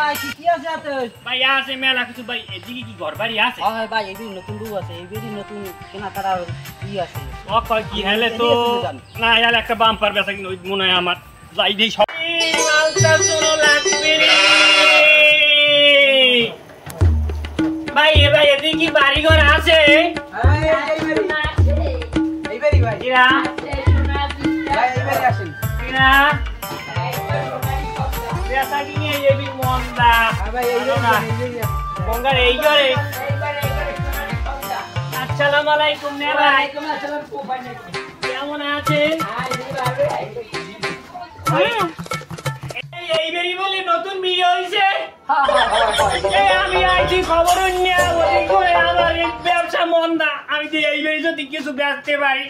ভাই কি আছে আতে ভাই আছে মেলা কিছু ভাই এদিকে কি ঘর বাড়ি আছে হ্যাঁ ভাই এই নতুন রূপ আছে এই নতুন কেনা কাটা কি আছে ও কয় কি হেলে তো না হেলে একটা বাম্পার বেচা কিনা ওই মনে হয় আমার যাই দেই সব মালটা শোনো লাগবে ভাই এদিকে কি বাড়ি ঘর আছে এই বাড়ি ভাই কিরা ভাই এই বাড়ি আসেন কিরা বেচা কিনে এবি মন্দা ভাই এই মঙ্গার এই ঘরে আসসালামু আলাইকুম নে ভাই কেমন আছেন এই বেরি বলে নতুন বিয়ে হইছে আমি আইছি খবর নিয়ে ওই করে আমার ব্যবসা মন্দা আমি যে এই বেরি যদি কিছু বেচতে পারি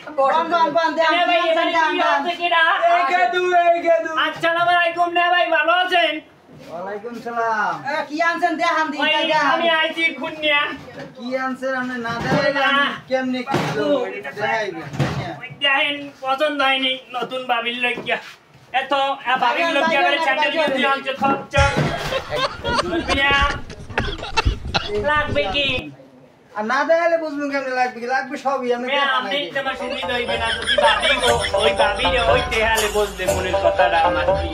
আসসালামু আলাইকুম নে ভাই ভালো আছেন ওয়ালাইকুম সালাম কি আনছেন দেখান দি আমি আইছি খুনিয়া কি আনছেন আপনি না দেখাইলেন কেমনে কি দেখাইবেন দেখেন পছন্দ হয়নি নতুন বাবির লজ্ঞা এত বাবির লজ্ঞা করে স্যান্ডেল কিনতে আনছে খরচা লাগবে কি আর না দেখাইলে বুঝবেন কেমনে লাগবে কি লাগবে সবই আপনি আপনি তোমার সুবিধা হইবে না যদি বাবি ওই বাবিরে ওই তেহালে বলতে মনের কথাটা আমার কি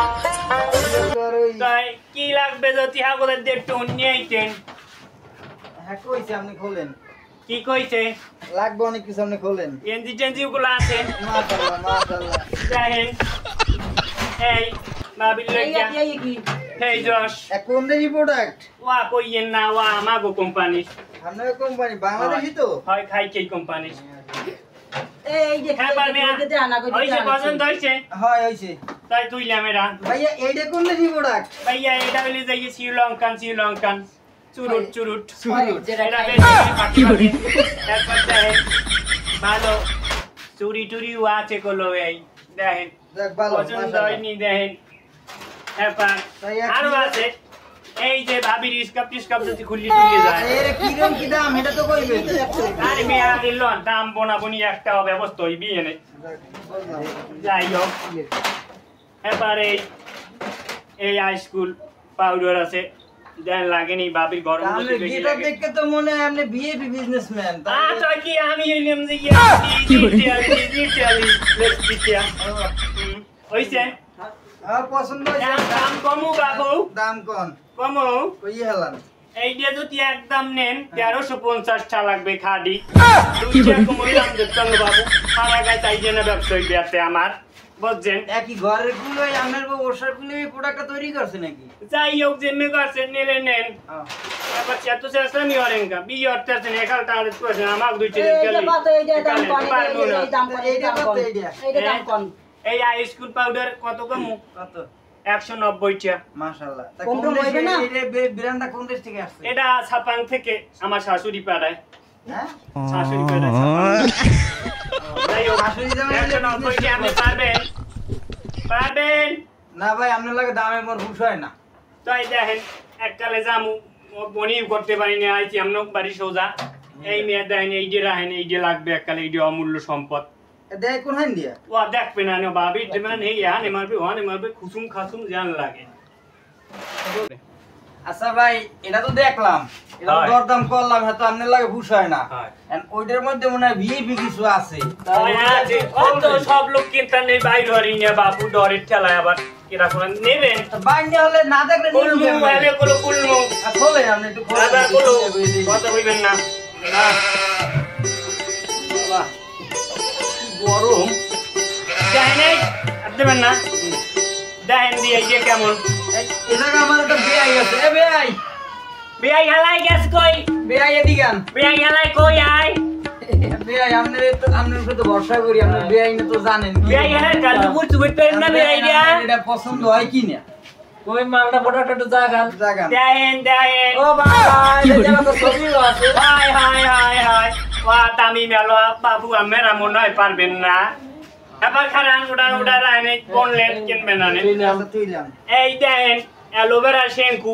তাই কি লাগবে যদি হাগলের দেড়টু নিয়ে আইতেন হ্যাঁ কইছে আপনি খোলেন কি কইছে লাগবে অনেক কিছু আপনি খোলেন এনজি টেনজি গুলো আছে মাশাআল্লাহ মাশাআল্লাহ দেখেন এই বাবির লজ্ঞা এই জশ কোন দেশি প্রোডাক্ট ওয়া কইয়েন না ওয়া আমাগো কোম্পানি আপনার কোম্পানি বাংলাদেশি তো হয় খাই কি কোম্পানি এই যে হ্যাঁ পারবে হইছে পছন্দ হইছে হয় হইছে তাই তুইলাম এরা ভাইয়া এইটা কোন দেশি প্রোডাক্ট ভাইয়া এটা হইলে যাই শ্রীলঙ্কান চুরুট চুরুট যেটা কি বলি তারপর দেখেন ভালো চুরি টুরি আছে কলো এই দেখেন দেখ ভালো পছন্দ হয়নি দেখেন এরপর আরো আছে এই যে ভাবির স্কাপ যদি খুললি টুলে যায় এর কি দাম কি দাম এটা তো কইবেন আরে মেয়া দিল দাম বনাবনি একটা ব্যবস্থা হইবি এনে যাই হোক এরপর এই হাইস্কুল পাউডার আছে দেন লাগেনি বাবির গরম আপনি গেটা দেখে তো মনে হয় আপনি বিএপি বিজনেসম্যান তো কি আমি এলাম যে ডিজিটালি হইছে আর পছন্দ হইছে দাম কমু বাবু দাম কোন কমু কই হেলান এই দিয়ে যদি একদম নেন 1350 টাকা লাগবে খাডি দুইটা কমই দাম দিতেন বাবু সারা গায় চাই না ব্যবসায়ী বিয়াতে আমার বুঝছেন একই ঘরের গুলোই আপনার বর্ষার গুলো এই প্রোডাক্টটা তৈরি করছে নাকি যাই হোক যেমনি করছেন নিলে নেন এবার এত চেষ্টা নি করেন কা বি অর্থ আছে একাল টাকা করছেন আমাকে দুইটা এই স্কুল পাউডার কত কম কত 190 টাকা মাশাআল্লাহ তা কম কোন হইবে না এই ব্র্যান্ডটা কোন দেশ থেকে আসছে এটা ছাপাং থেকে আমার শাশুড়ি পাড়ায় হ্যাঁ শাশুড়ি পাড়ায় যাই হোক 190 টাকা আপনি পারবেন না ভাই আপনার লাগে দামে মোর খুশ হয় না তাই দেখেন এককালে জামু বনি করতে পারি না আইছি আমনো বাড়ি সোজা এই মেয়ে দেখেন এই যে রাহেন এই যে লাগবে এককালে এই যে অমূল্য সম্পদ দেখ কোন হান দিয়া ও দেখবে না বাবি দেবেন এই আনে মারবে খুসুম খাসুম জান লাগে আচ্ছা ভাই এটা তো দেখলাম এটা দরদাম করলাম হয়তো আপনার লাগে খুশ হয় না এন্ড ওইটার মধ্যে মনে হয় ভিআইপি কিছু আছে তো সব লোক কিনতে নেই বাইর হরি না বাবু ডরের ঠেলায় আবার কিরা করে নেবেন বাইন্ডে হলে না দেখলে কুলমু এলে কোলো কুলমু খোলে আপনি একটু খোলে আবার কোলো কথা হইবেন না বাবা গরম দেখেন দেবেন না দেখেন দিয়ে যে কেমন এটা আমার একটা বেআই আছে এ বেআই হালাই গ্যাস কই বেআই এদিকান বেআই হালাই কই আই বেআই আপনার উপরে তো ভরসা করি আপনি বেআই না তো জানেন বেআই হালাই কালু বুঝতে পারেন না বেআই দিয়া এটা পছন্দ হয় কি না কই মালটা প্রোডাক্ট একটু জাগান দেখেন ও ভাই এটা তো ছবি আছে হাই ওয়া তামি মেলো বাবু আমরা মনে হয় পারবেন না এবার খারান উড়া রানে কোনলেন কিনবেন না তুইলাম এই দেখেন অ্যালোভেরা শ্যাম্পু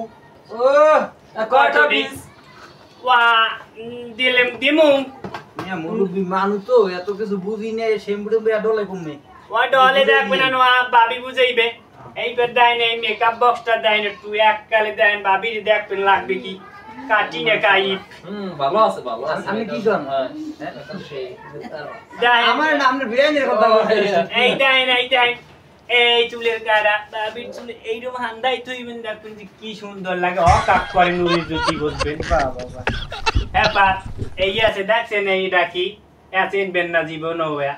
ও কত পিস ওয়া দিমু মিয়া মুরুবি মানু তো এত কিছু বুঝি না শ্যাম্পু ডলে কমে ওয়া ডলে দেখবেন না বাবি বুঝাইবে এইবার দেন এই মেকআপ বক্সটা দেন একটু এককালে দেন ভাবির দেখবেন লাগবে কি কাটি না কাইপ ভালো আছে ভালো আছে আমি কি করব দেন আমার নামের বিরিয়ানির কথা বলছেন এই দেন এই চুলের কাটা ভাবির চুলে এইরকম হান্দাই তুইবেন দেখবেন যে কি সুন্দর লাগে কাক করে নুরি জ্যোতি বসবেন বাবা হ্যাঁ পা এই আছে দেখছেন এইটা কি আছেন বেন্না জীবন হওয়া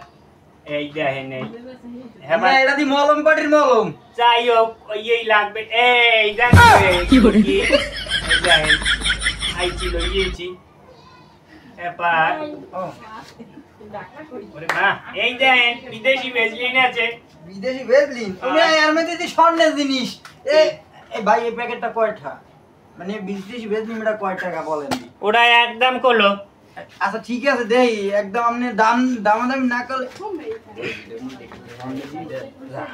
এই দেখেন এই হ্যাঁ হ্যাঁ এটা দি মলম পাটির মলম যাই হোক এই লাগবে এই দেখেন কি দেখেন আইছিল ইয়েছি এবার ওরে মা এই দেখেন বিদেশি ভেজলিন আছে বিদেশি ভেজলিন তুমি এর মধ্যে যে স্বর্ণের জিনিস এই ভাই এই প্যাকেটটা কয়টা মানে বিদেশি ভেজলিন এটা কয় টাকা বলেন ওটা একদম কলো আচ্ছা ঠিক আছে দেই একদম আপনি দামাদামি না করলে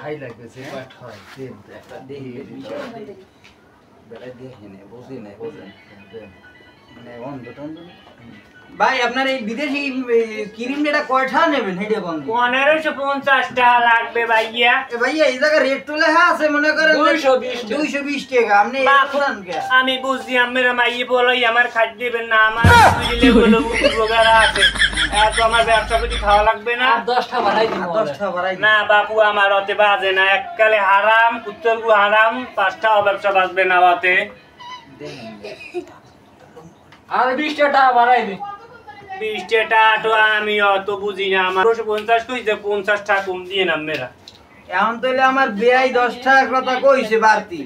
হাই লাগতেছে একটা দেখি বেলা দেখে নে বুঝি না বুঝেন মানে অন্ধ টন্ধ ভাই আপনার এই বিদেশি ক্রিম এটা কয়টা নেবেন হেডে বন্ধ 1550 টাকা লাগবে ভাইয়া ভাইয়া এই জায়গা রেট তো লেখা আছে মনে করেন 220 টাকা আপনি পুরান কে আমি বুঝছি আমরা মাইয়ে বলই আমার খাদ্য দিবেন না আমার দিলে বলো রোগারা আছে এত আমার ব্যবসা করতে খাওয়া লাগবে না 10টা বাড়াই দিন 10টা বাড়াই না বাপু আমার অতে বাজে না এককালে হারাম কুত্তরগু হারাম 5টা ব্যবসা বাজবে না ওতে আর 20 টাকা বাড়াই দিন 20 টাকা তো আমি অত বুঝি না আমার 250 কইছে 50 টাকা কম দিয়ে না মেরা এখন তাহলে আমার বেয়াই 10 টাকা কথা কইছে বাড়তি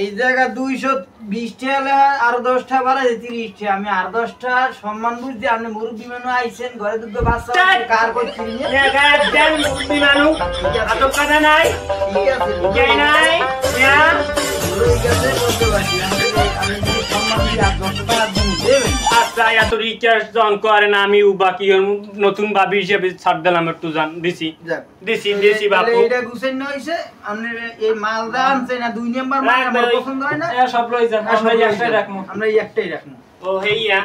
এই জায়গা 220 টাকা লেখা আর 10 টাকা বাড়াই 30 টাকা আমি আর 10 টাকা সম্মান বুঝছি আপনি মুরব্বি মানুষ আইছেন ঘরে দুটো বাচ্চা আছে কার করছেন দেন মুরব্বি মানুষ এত কথা নাই ঠিক আছে যাই নাই ঠিক আছে বলতে পারছি আমি যদি সম্মান দিয়ে আর 10 টাকা দেবেন আচ্ছা এত রিচার্জ জন করে না আমি বাকি নতুন ভাবি হিসেবে ছাড় দিলাম একটু জান দিছি দিছি বাপু এটা গুছেন না হইছে আপনার এই মাল দানছে না 2 নাম্বার মাল আমার পছন্দ হয় না সব লই যান আমরা একটাই রাখমু আমরা একটাই রাখমু ও হেইয়া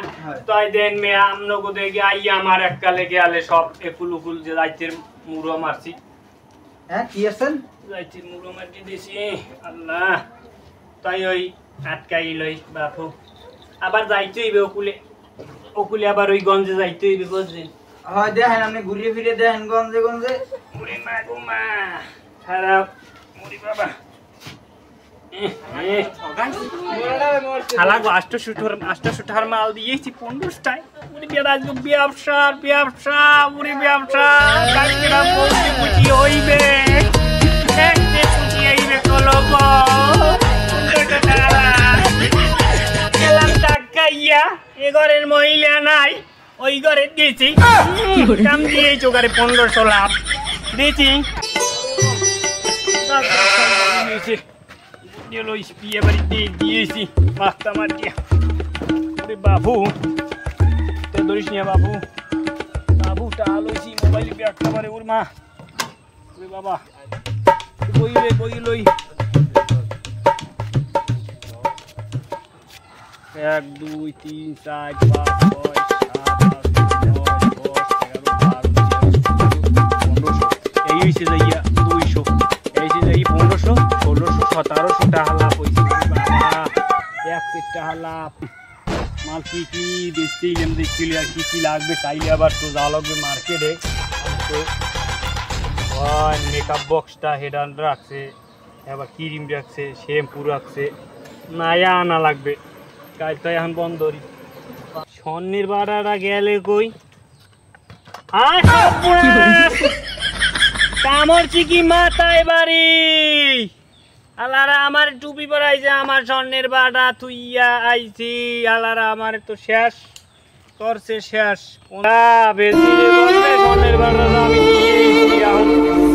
তাই দেন মে আমনগো দেখে আইয়া আমার এককালে গেলে সব একুলুকুল যে রাইতের মুড়ো মারছি হ্যাঁ কি আছেন রাইতের মুড়ো মারছি দিছি আল্লাহ তাই ওই আটকাই লই বাপু আবার যাইতে হইবে ওকুলে আবার ওই গঞ্জে যাইতে হইবে বুঝছেন হয় দেখেন আপনি ঘুরিয়ে ফিরে দেখেন গঞ্জে গঞ্জে ওরে মা গো মা খারাপ ওরে বাবা হালা গো 800 মাল দিয়েছি 15টায় ওরে বেরাজগো ব্যবসা ওরে ব্যবসা কালকে না বলতে বুঝি হইবে একতে বুঝি হইবে কলব টাকাইয়া এ ঘরের মহিলা নাই ওই ঘরে দিয়েছি কাম দিয়েছি ওখানে 1500 লাভ দিয়েছি বিয়ে বাড়িতে দিয়েছি মাস্তা মারিয়া বাবু তে ধরিস নিয়ে বাবুটা আলোছি মোবাইলে ব্যাগটা মারে ওর মা ওরে বাবা বই লই 1 2 3 4 5 6 এই হইছে যাইয়া 200 এই যে যাই 1500 1600 1700 টাকা লাভ হইছে বাবা 1 টাকা লাভ মাল কি বেচছিলাম দেখছিলি আর কি লাগবে চাইলে আবার তো যা লাগবে মার্কেটে তো মেকআপ বক্সটা হেডান রাখছে আবার ক্রিম রাখছে শ্যাম্পু রাখছে নায়া আনা লাগবে কাল তো এখন বন্ধরি স্বর্ণের বাড়াটা গেলে কই কামড়ছি কি মাথায় বাড়ি আলারা আমার টুপি পরাইছে আমার স্বর্ণের বাড়া তুইয়া আইছি আলারা আমার তো শেষ করছে শেষ স্বর্ণের বাড়াটা আমি নিয়ে